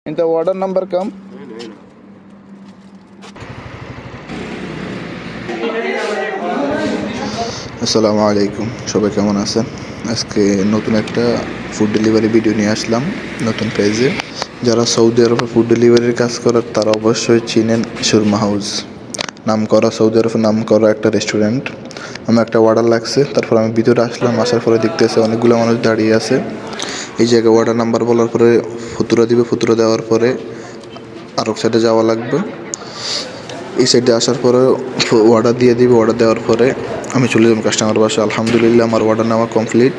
इंत order number कम। আসসালামু আলাইকুম, সবাই কেমন আছেন? আজকে নতুন একটা ফুড ডেলিভারি ভিডিও নিয়ে আসলাম নতুন পেজে। যারা সৌদি আরবে ফুড ডেলিভারির কাজ করার তারা অবশ্যই চিনেন সুরমা হাউস, নাম করা সৌদি আরবে নাম করা একটা রেস্টুরেন্ট। আমার একটা অর্ডার লাগছে, তারপর আমি ভিতরে আসলাম। আসার পরে দেখতেছে অনেকগুলো মানুষ দাঁড়িয়ে আছে। এই জায়গায় অর্ডার নাম্বার বলার পরে ফুতুরা দিবে, ফুতুরা দেওয়ার পরে আরেক সাইডে যাওয়া লাগবে। এই সাইডে আসার পরে অর্ডার দিয়ে দিবে। অর্ডার দেওয়ার পরে আমি চলে যাবো কাস্টমার বাসায়। আলহামদুলিল্লাহ আমার অর্ডার নেওয়া কমপ্লিট।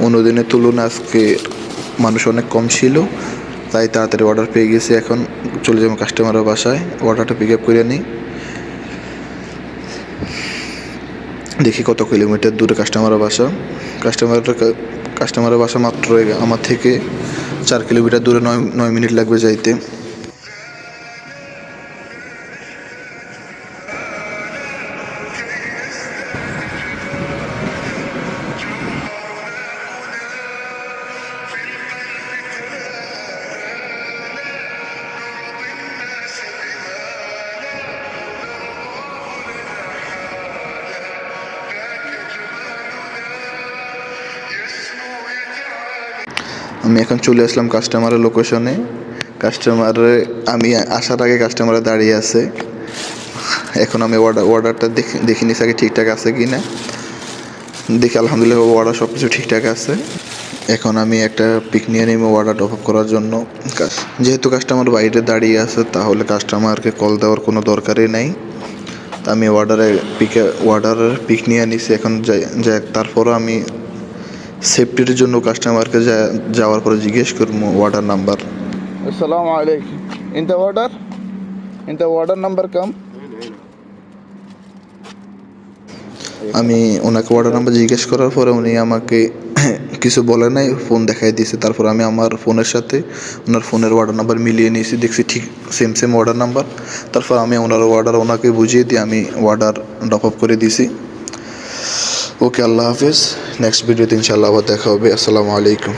অন্য দিনের তুলনায় আজকে মানুষ অনেক কম ছিল, তাই তাড়াতাড়ি অর্ডার পেয়ে গেছি। এখন চলে যাবো কাস্টমারের বাসায়, অর্ডারটা পিক আপ করে নিই। দেখি কত কিলোমিটার দূরে কাস্টমারের বাসা। কাস্টমারের বাসা মাত্র আমার থেকে 4 কিলোমিটার দূরে, 9 মিনিট লাগবে যাইতে। আমি এখন চলে আসলাম কাস্টমারের লোকেশনে। আমি আসার আগে কাস্টমারে দাঁড়িয়ে আছে। এখন আমি অর্ডারটা দেখে নিচ্ছি আগে ঠিকঠাক আছে কি না। দেখি আলহামদুলিল্লাহ অর্ডার সব কিছু ঠিকঠাক আছে। এখন আমি একটা পিক নিয়ে নিব অর্ডার টপ আপ করার জন্য। যেহেতু কাস্টমার বাইরে দাঁড়িয়ে আছে, তাহলে কাস্টমারকে কল দেওয়ার কোনো দরকারই নেই। তা আমি অর্ডারের পিক নিয়ে নিছি। এখন যাই তারপরও আমি সেফটির জন্য কাস্টমারকে যাওয়ার পরে জিজ্ঞেস করবো অর্ডার নাম্বার। अस्सलाम वालेकुम। इंत ऑर्डर नंबर कम। আমি ওনাকে অর্ডার নাম্বার জিজ্ঞেস করার পরে উনি আমাকে কিছু বলে নাই, ফোন দেখাই দিয়েছে। তারপর আমি আমার ফোনের সাথে ওনার ফোনের অর্ডার নাম্বার মিলিয়ে নিয়েছি, দেখছি ঠিক সেম অর্ডার নাম্বার। তারপর আমি ওনার অর্ডার ওনাকে বুঝিয়ে দিয়ে আমি অর্ডার ড্রপ আপ করে দিয়েছি। ওকে, আল্লাহ হাফেজ। নেক্সট ভিডিওতে ইনশাআল্লাহ আবার দেখা হবে। আসসালামু আলাইকুম।